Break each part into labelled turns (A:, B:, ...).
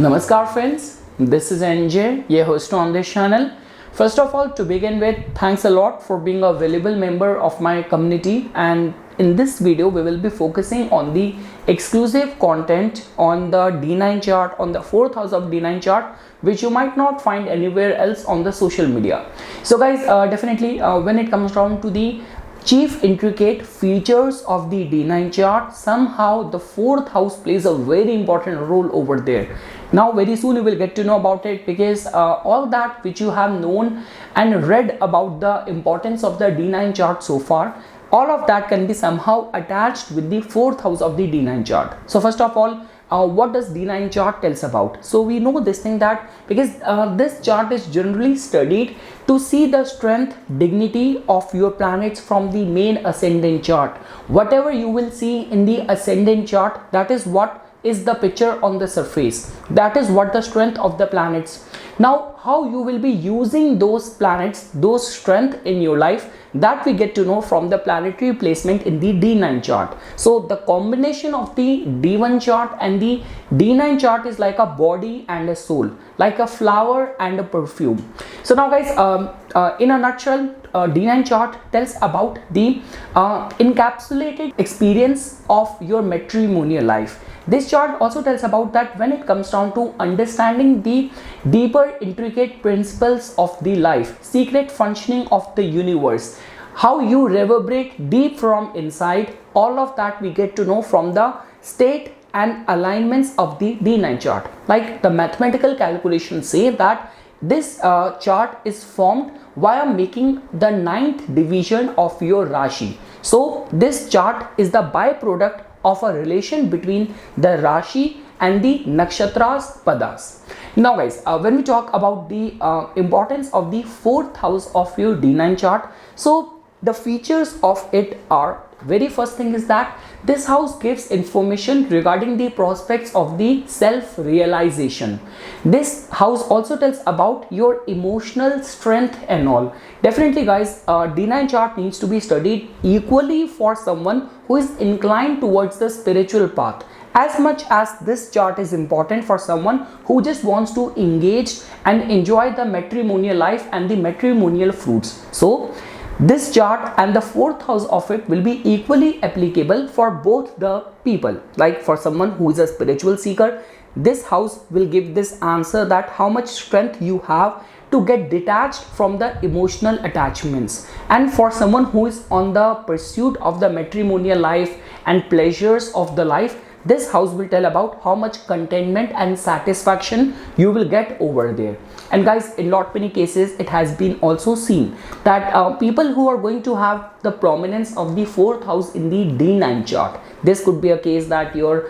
A: Namaskar friends, this is NJ, your host on this channel. First of all, to begin with, thanks a lot for being a valuable member of my community, and in this video we will be focusing on the exclusive content on the D9 chart, on the 4th house of D9 chart, which you might not find anywhere else on the social media. So guys, definitely when it comes down to the chief intricate features of the D9 chart, somehow the 4th house plays a very important role over there. Now very soon you will get to know about it, because all that which you have known and read about the importance of the D9 chart so far, all of that can be somehow attached with the 4th house of the D9 chart. So first of all, what does D9 chart tells about? So we know this thing that because this chart is generally studied to see the strength, dignity of your planets from the main ascendant chart. Whatever you will see in the ascendant chart, that is what is the picture on the surface. That is what the strength of the planets. Now how you will be using those planets, those strength in your life, that we get to know from the planetary placement in the D9 chart. So the combination of the D1 chart and the D9 chart is like a body and a soul, like a flower and a perfume. So now guys, in a nutshell, D9 chart tells about the encapsulated experience of your matrimonial life. This chart also tells about that when it comes down to understanding the deeper intricate principles of the life, secret functioning of the universe, how you reverberate deep from inside, all of that we get to know from the state and alignments of the D9 chart. Like the mathematical calculations say that this chart is formed via making the 9th division of your Rashi. So this chart is the byproduct of a relation between the Rashi and the Nakshatras Padas. Now guys, when we talk about the importance of the 4th house of your D9 chart, so the features of it are, very first thing is that this house gives information regarding the prospects of the self-realization. This house also tells about your emotional strength and all. Definitely guys, D9 chart needs to be studied equally for someone who is inclined towards the spiritual path, as much as this chart is important for someone who just wants to engage and enjoy the matrimonial life and the matrimonial fruits. So this chart and the 4th house of it will be equally applicable for both the people. Like for someone who is a spiritual seeker, this house will give this answer that how much strength you have to get detached from the emotional attachments. And for someone who is on the pursuit of the matrimonial life and pleasures of the life, this house will tell about how much contentment and satisfaction you will get over there. And guys, in lot many cases it has been also seen that people who are going to have the prominence of the 4th house in the D9 chart, this could be a case that your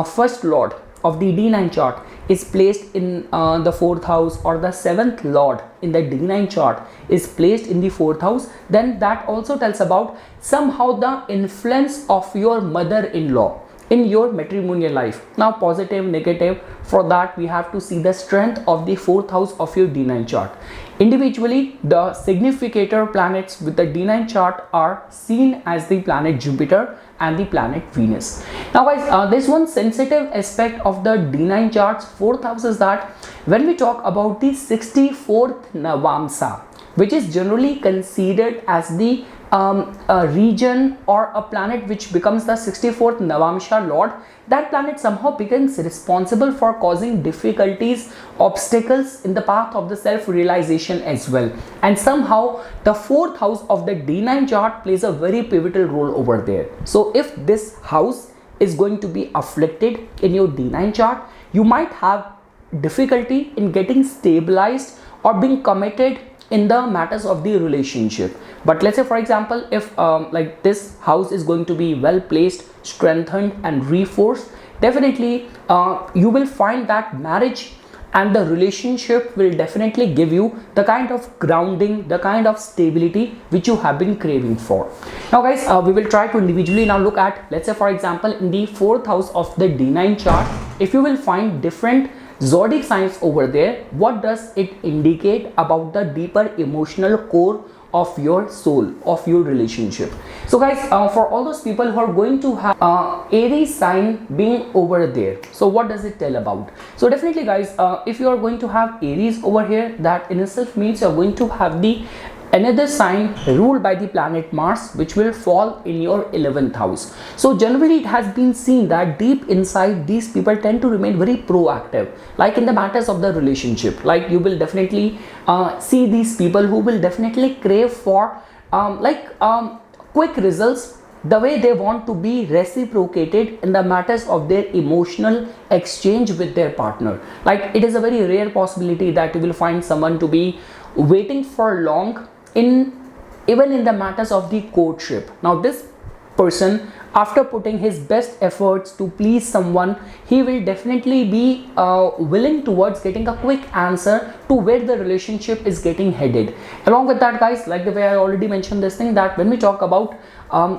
A: first lord of the D9 chart is placed in the 4th house, or the 7th lord in the D9 chart is placed in the 4th house, then that also tells about somehow the influence of your mother-in-law in your matrimonial life. Now positive, negative, for that we have to see the strength of the 4th house of your D9 chart. Individually, the significator planets with the D9 chart are seen as the planet Jupiter and the planet Venus. Now guys, there's one sensitive aspect of the D9 chart's 4th house is that when we talk about the 64th NAVAMSA, which is generally considered as the a region or a planet which becomes the 64th Navamsha lord, that planet somehow becomes responsible for causing difficulties, obstacles in the path of the self-realization as well. And somehow the 4th house of the D9 chart plays a very pivotal role over there. So if this house is going to be afflicted in your D9 chart, you might have difficulty in getting stabilized or being committed in the matters of the relationship. But let's say for example, if like this house is going to be well placed, strengthened and reinforced, definitely you will find that marriage and the relationship will definitely give you the kind of grounding, the kind of stability which you have been craving for. Now guys, we will try to individually now look at, let's say for example, in the 4th house of the D9 chart, if you will find different zodiac signs over there, what does it indicate about the deeper emotional core of your soul, of your relationship. So guys, for all those people who are going to have Aries sign being over there, so what does it tell about? So definitely guys, if you are going to have Aries over here, that in itself means you are going to have the another sign ruled by the planet Mars, which will fall in your 11th house. So generally it has been seen that deep inside these people tend to remain very proactive, like in the matters of the relationship. Like you will definitely see these people who will definitely crave for quick results, the way they want to be reciprocated in the matters of their emotional exchange with their partner. Like it is a very rare possibility that you will find someone to be waiting for long even in the matters of the courtship. Now this person, after putting his best efforts to please someone, he will definitely be willing towards getting a quick answer to where the relationship is getting headed. Along with that guys, like the way I already mentioned this thing, that when we talk about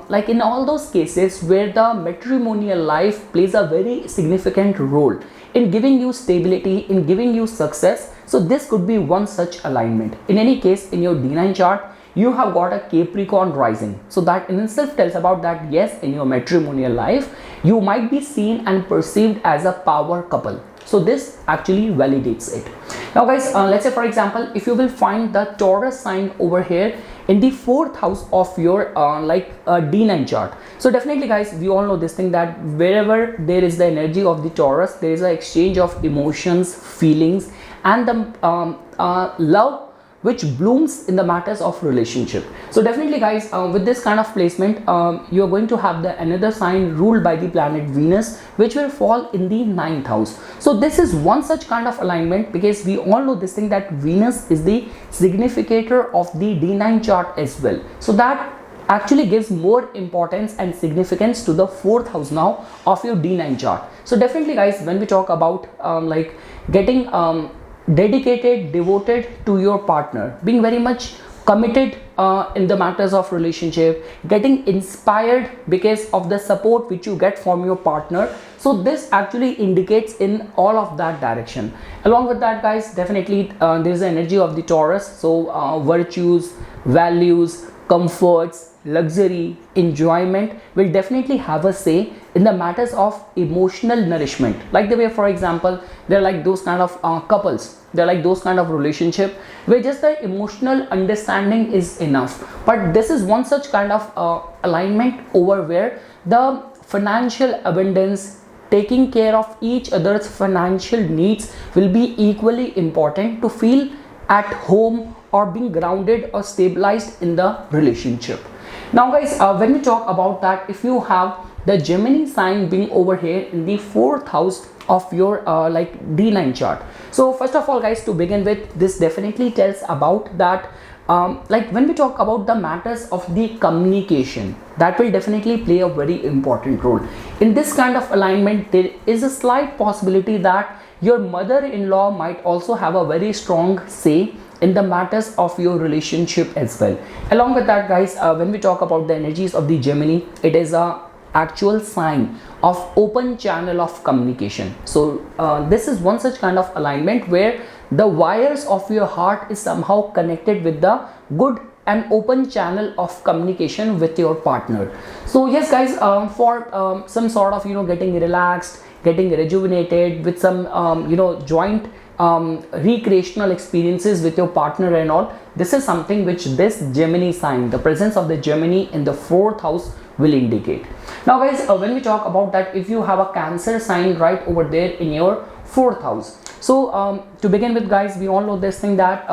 A: like in all those cases where the matrimonial life plays a very significant role in giving you stability, in giving you success, so this could be one such alignment. In any case, in your D9 chart, you have got a Capricorn rising. So that in itself tells about that yes, in your matrimonial life, you might be seen and perceived as a power couple. So this actually validates it. Now guys, let's say for example, if you will find the Taurus sign over here in the 4th house of your D9 chart. So definitely guys, we all know this thing, that wherever there is the energy of the Taurus, there is an exchange of emotions, feelings, and the love which blooms in the matters of relationship. So definitely guys, with this kind of placement, you are going to have the another sign ruled by the planet Venus, which will fall in the 9th house. So this is one such kind of alignment, because we all know this thing, that Venus is the significator of the D9 chart as well. So that actually gives more importance and significance to the 4th house now of your D9 chart. So definitely guys, when we talk about getting dedicated, devoted to your partner, being very much committed in the matters of relationship, getting inspired because of the support which you get from your partner, so this actually indicates in all of that direction. Along with that guys, definitely there is the energy of the Taurus. So virtues, values, comforts, luxury, enjoyment will definitely have a say in the matters of emotional nourishment. Like the way, for example, they're like those kind of couples, they're like those kind of relationship where just the emotional understanding is enough. But this is one such kind of alignment over where the financial abundance, taking care of each other's financial needs will be equally important to feel at home or being grounded or stabilized in the relationship. Now guys, when we talk about that, if you have the Gemini sign being over here in the 4th house of your D9 chart. So first of all guys, to begin with, this definitely tells about that when we talk about the matters of the communication, that will definitely play a very important role. In this kind of alignment, there is a slight possibility that your mother-in-law might also have a very strong say in the matters of your relationship as well. Along with that guys, when we talk about the energies of the Gemini, it is a actual sign of open channel of communication. So this is one such kind of alignment where the wires of your heart is somehow connected with the good and open channel of communication with your partner. So yes guys, for some sort of getting relaxed, getting rejuvenated with some joint recreational experiences with your partner and all, this is something which this Gemini sign, the presence of the Gemini in the 4th house will indicate. Now guys, when we talk about that, if you have a Cancer sign right over there in your 4th house, so to begin with guys, we all know this thing that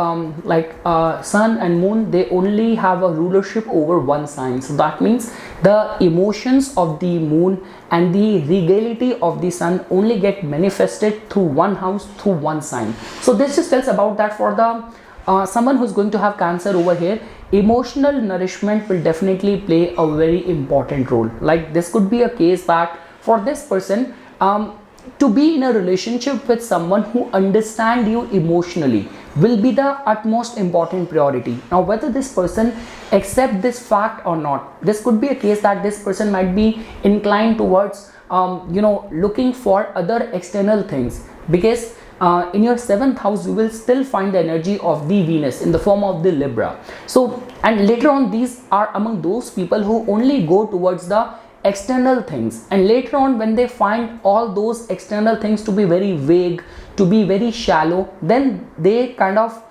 A: Sun and Moon, they only have a rulership over one sign. So that means the emotions of the Moon and the regality of the Sun only get manifested through one house, through one sign. So this just tells about that for the someone who's going to have Cancer over here, emotional nourishment will definitely play a very important role. Like this could be a case that for this person, to be in a relationship with someone who understands you emotionally will be the utmost important priority. Now whether this person accept this fact or not, this could be a case that this person might be inclined towards looking for other external things, because in your 7th house you will still find the energy of the Venus in the form of the Libra. So, and later on, these are among those people who only go towards the external things, and later on when they find all those external things to be very vague, to be very shallow, then they kind of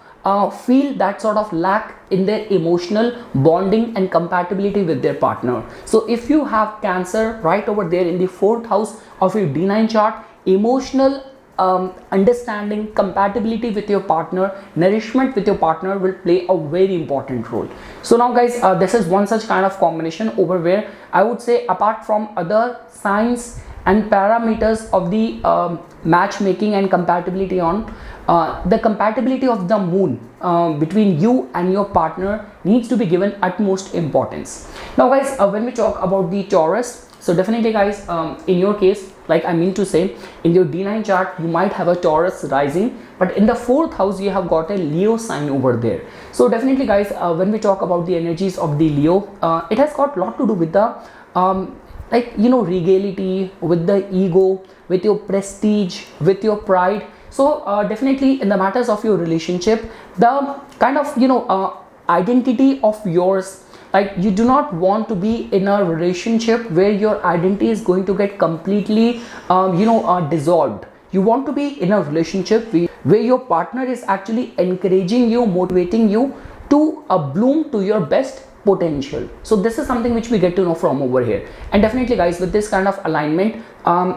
A: feel that sort of lack in their emotional bonding and compatibility with their partner. So if you have Cancer right over there in the 4th house of your D9 chart, emotional understanding, compatibility with your partner, nourishment with your partner will play a very important role. So now guys, this is one such kind of combination over where I would say, apart from other signs and parameters of the matchmaking and compatibility on the compatibility of the moon between you and your partner needs to be given utmost importance. Now guys, when we talk about the Taurus, so definitely guys, in your case, like I mean to say, in your D9 chart you might have a Taurus rising, but in the 4th house you have got a Leo sign over there. So definitely guys, when we talk about the energies of the Leo, it has got a lot to do with the like, you know, regality, with the ego, with your prestige, with your pride. So definitely in the matters of your relationship, the kind of, you know, identity of yours, like you do not want to be in a relationship where your identity is going to get completely dissolved. You want to be in a relationship where your partner is actually encouraging you, motivating you to bloom to your best potential. So this is something which we get to know from over here. And definitely guys, with this kind of alignment,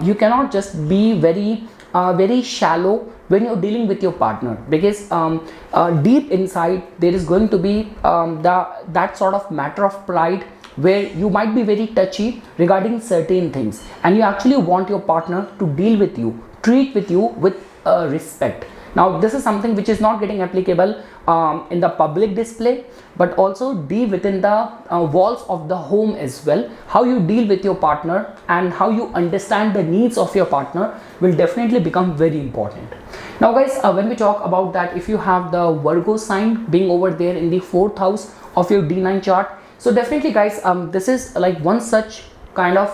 A: you cannot just be very shallow when you're dealing with your partner, because deep inside there is going to be that sort of matter of pride where you might be very touchy regarding certain things, and you actually want your partner to deal with you, treat with you with respect. Now this is something which is not getting applicable in the public display, but also deep within the walls of the home as well. How you deal with your partner and how you understand the needs of your partner will definitely become very important. Now guys, when we talk about that, if you have the Virgo sign being over there in the 4th house of your D9 chart, so definitely guys, this is like one such kind of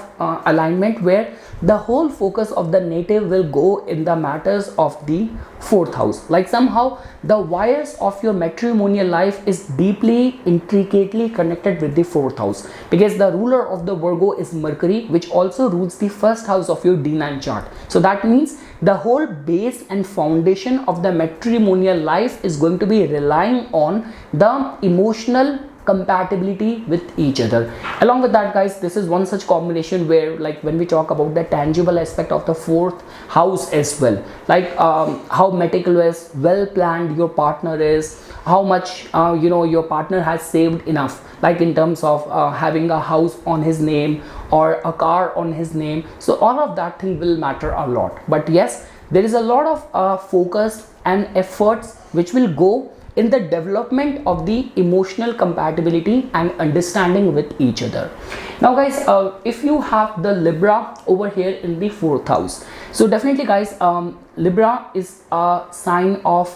A: alignment where the whole focus of the native will go in the matters of the 4th house. Like somehow the wires of your matrimonial life is deeply, intricately connected with the 4th house, because the ruler of the Virgo is Mercury, which also rules the 1st house of your D9 chart. So that means the whole base and foundation of the matrimonial life is going to be relying on the emotional compatibility with each other. Along with that guys, this is one such combination where, like when we talk about the tangible aspect of the 4th house as well, like how meticulous, well planned your partner is, how much your partner has saved enough, like in terms of having a house on his name or a car on his name. So all of that thing will matter a lot. But yes, there is a lot of focus and efforts which will go in the development of the emotional compatibility and understanding with each other. Now guys, if you have the Libra over here in the 4th house, so definitely guys, Libra is a sign of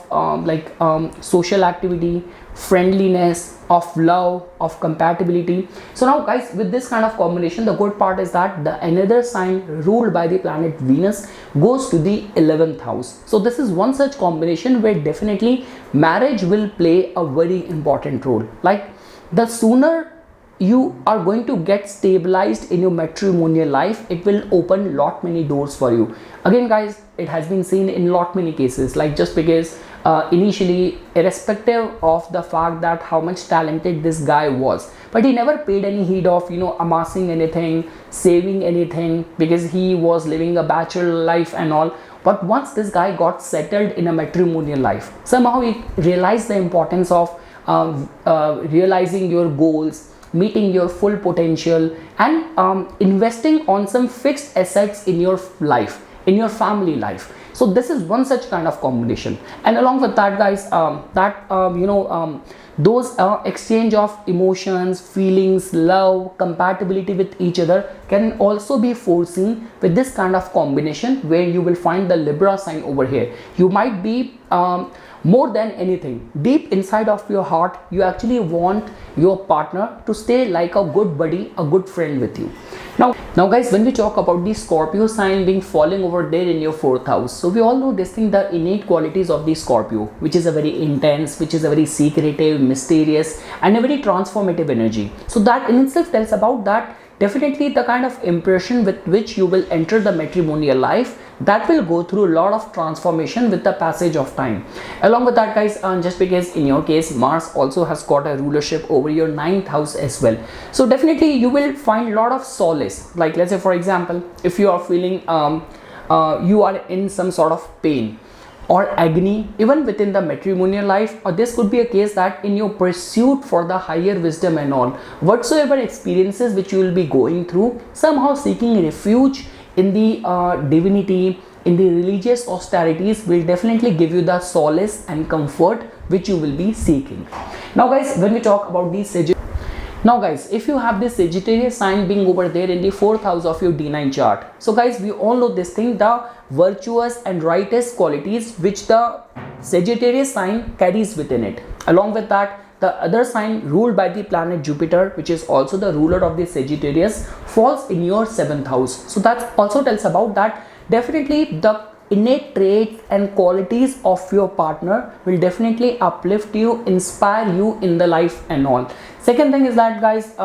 A: social activity, friendliness, of love, of compatibility. So now guys, with this kind of combination, the good part is that the another sign ruled by the planet Venus goes to the 11th house. So this is one such combination where definitely marriage will play a very important role. Like the sooner you are going to get stabilized in your matrimonial life, it will open lot many doors for you. Again guys, it has been seen in lot many cases, like just because initially, irrespective of the fact that how much talented this guy was, but he never paid any heed of amassing anything, saving anything, because he was living a bachelor life and all. But once this guy got settled in a matrimonial life, somehow he realized the importance of realizing your goals, meeting your full potential, and investing on some fixed assets in your life, in your family life. So this is one such kind of combination. And along with that guys, those exchange of emotions, feelings, love, compatibility with each other can also be foreseen with this kind of combination where you will find the Libra sign over here. You might be more than anything, deep inside of your heart, you actually want your partner to stay like a good buddy, a good friend with you. Now guys, when we talk about the Scorpio sign being falling over there in your 4th house, so we all know this thing, the innate qualities of the Scorpio, which is a very intense, which is a very secretive, mysterious and a very transformative energy. So that in itself tells about that definitely the kind of impression with which you will enter the matrimonial life, that will go through a lot of transformation with the passage of time. Along with that guys, just because in your case Mars also has got a rulership over your 9th house as well, so definitely you will find a lot of solace. Like let's say for example, if you are feeling you are in some sort of pain or agony even within the matrimonial life, or this could be a case that in your pursuit for the higher wisdom and all, whatsoever experiences which you will be going through, somehow seeking refuge in the divinity, in the religious austerities will definitely give you the solace and comfort which you will be seeking. Now guys, when we talk about the now guys, if you have this Sagittarius sign being over there in the 4th house of your D9 chart, so guys, we all know this thing, the virtuous and righteous qualities which the Sagittarius sign carries within it. Along with that, the other sign ruled by the planet Jupiter, which is also the ruler of the Sagittarius, falls in your 7th house. So that also tells about that definitely the innate traits and qualities of your partner will definitely uplift you, inspire you in the life and all. Second thing is that guys,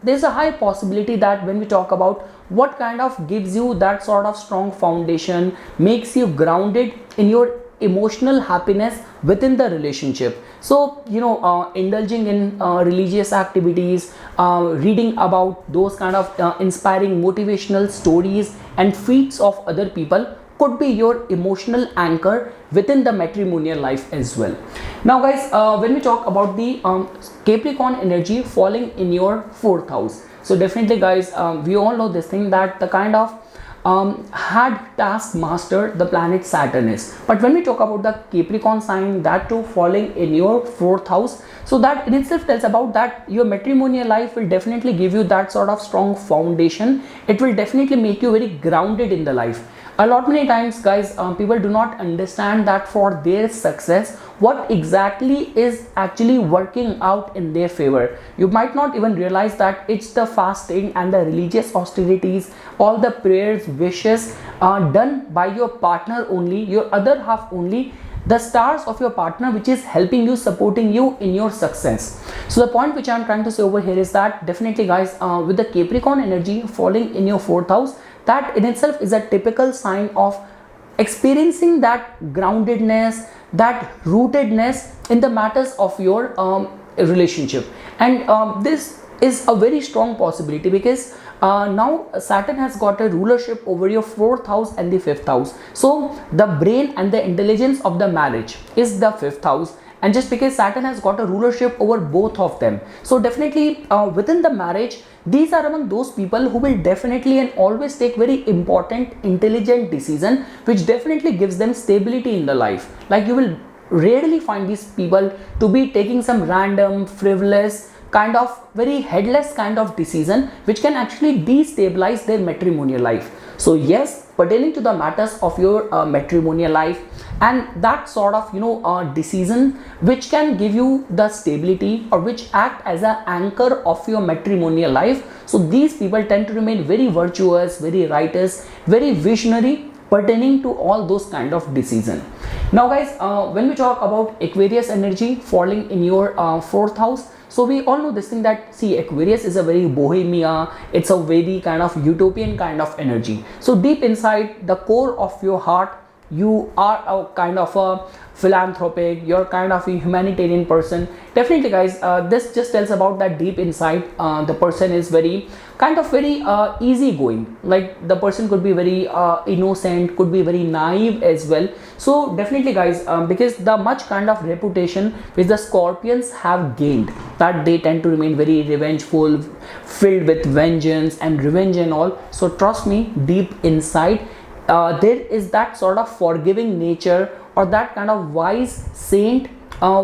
A: there's a high possibility that when we talk about what kind of gives you that sort of strong foundation, makes you grounded in your emotional happiness within the relationship. So you know, indulging in religious activities, reading about those kind of inspiring motivational stories and feats of other people could be your emotional anchor within the matrimonial life as well. Now guys, when we talk about the Capricorn energy falling in your 4th house, so definitely guys, we all know this thing, that the kind of had taskmaster the planet Saturn is. But when we talk about the Capricorn sign, that too falling in your 4th house, so that in itself tells about that your matrimonial life will definitely give you that sort of strong foundation. It will definitely make you very grounded in the life. A lot many times guys, people do not understand that for their success what exactly is actually working out in their favor. You might not even realize that it's the fasting and the religious austerities, all the prayers, wishes done by your partner only, your other half only, the stars of your partner which is helping you, supporting you in your success. So the point which I'm trying to say over here is that definitely guys, with the Capricorn energy falling in your 4th house, that in itself is a typical sign of experiencing that groundedness, that rootedness in the matters of your relationship. And this is a very strong possibility because now Saturn has got a rulership over your 4th house and the 5th house. So the brain and the intelligence of the marriage is the 5th house, and just because Saturn has got a rulership over both of them, so definitely within the marriage, these are among those people who will definitely and always take very important intelligent decision which definitely gives them stability in the life. Like you will rarely find these people to be taking some random frivolous kind of very headless kind of decision which can actually destabilize their matrimonial life. So yes, pertaining to the matters of your matrimonial life and that sort of decision which can give you the stability or which act as an anchor of your matrimonial life, so these people tend to remain very virtuous, very righteous, very visionary pertaining to all those kind of decision. Now guys, when we talk about Aquarius energy falling in your 4th house, so we all know this thing that, see, Aquarius is a very bohemia, it's a very kind of utopian kind of energy. So deep inside the core of your heart, you are a kind of a philanthropic, you're kind of a humanitarian person. Definitely guys, this just tells about that deep inside the person is very easygoing. Like the person could be very innocent, could be very naive as well. So definitely guys, because the much kind of reputation which the Scorpions have gained, that they tend to remain very revengeful, filled with vengeance and revenge and all. So trust me, deep inside there is that sort of forgiving nature or that kind of wise saint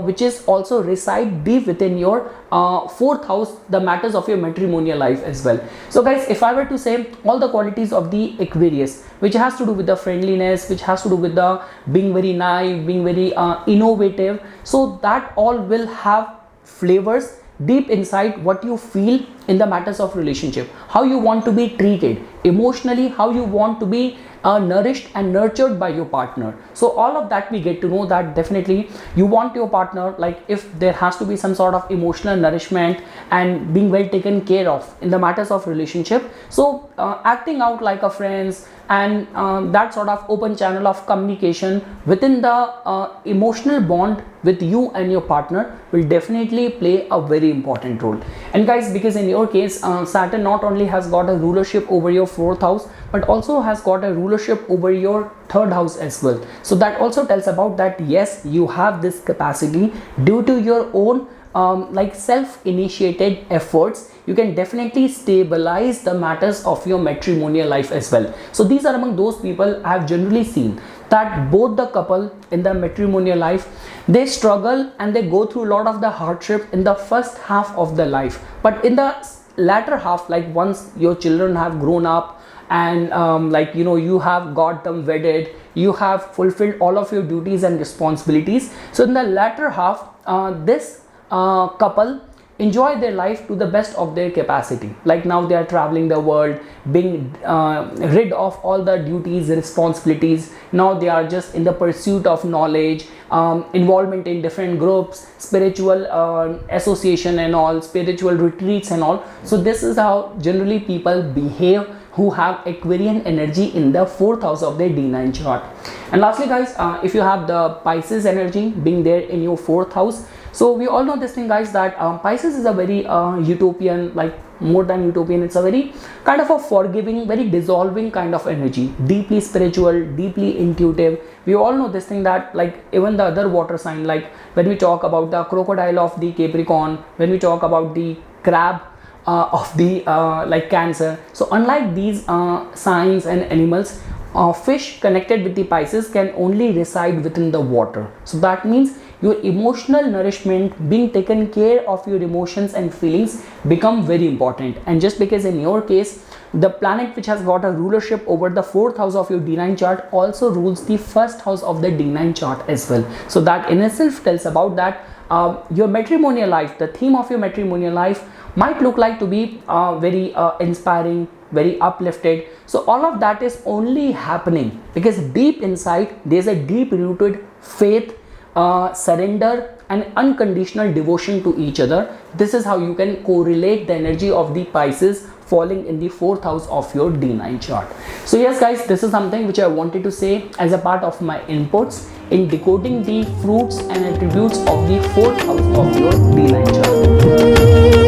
A: which is also reside deep within your 4th house, the matters of your matrimonial life as well. So guys, if I were to say all the qualities of the Aquarius which has to do with the friendliness, which has to do with the being very naive, being very innovative, so that all will have flavors deep inside what you feel in the matters of relationship, how you want to be treated emotionally, how you want to be nourished and nurtured by your partner. So all of that we get to know that definitely you want your partner, like if there has to be some sort of emotional nourishment and being well taken care of in the matters of relationship. So acting out like a friends and that sort of open channel of communication within the emotional bond with you and your partner will definitely play a very important role. And guys, because in your case Saturn not only has got a rulership over your 4th house but also has got a rulership over your 3rd house as well. So that also tells about that yes, you have this capacity due to your own like self-initiated efforts. You can definitely stabilize the matters of your matrimonial life as well. So these are among those people I have generally seen that both the couple in the matrimonial life, they struggle and they go through a lot of the hardship in the first half of the life, but in the latter half, like once your children have grown up and like you have got them wedded, you have fulfilled all of your duties and responsibilities. So in the latter half, this couple enjoy their life to the best of their capacity. Like now they are traveling the world, being rid of all the duties, responsibilities. Now they are just in the pursuit of knowledge, involvement in different groups, spiritual association and all, spiritual retreats and all. So this is how generally people behave who have Aquarian energy in the 4th house of their D9 chart. And lastly guys, if you have the Pisces energy being there in your 4th house, so we all know this thing guys, that Pisces is a very utopian, like more than utopian, it's a very kind of a forgiving, very dissolving kind of energy, deeply spiritual, deeply intuitive. We all know this thing that like even the other water sign, like when we talk about the crocodile of the Capricorn, when we talk about the crab of the like Cancer. So unlike these signs and animals, fish connected with the Pisces can only reside within the water. So that means your emotional nourishment, being taken care of your emotions and feelings become very important. And just because in your case the planet which has got a rulership over the 4th house of your D9 chart also rules the 1st house of the D9 chart as well. So that in itself tells about that your matrimonial life, the theme of your matrimonial life might look like to be very inspiring, very uplifted. So all of that is only happening because deep inside there is a deep rooted faith, surrender and unconditional devotion to each other. This is how you can correlate the energy of the Pisces falling in the 4th house of your D9 chart. So yes guys, this is something which I wanted to say as a part of my inputs in decoding the fruits and attributes of the 4th house of your D9 chart.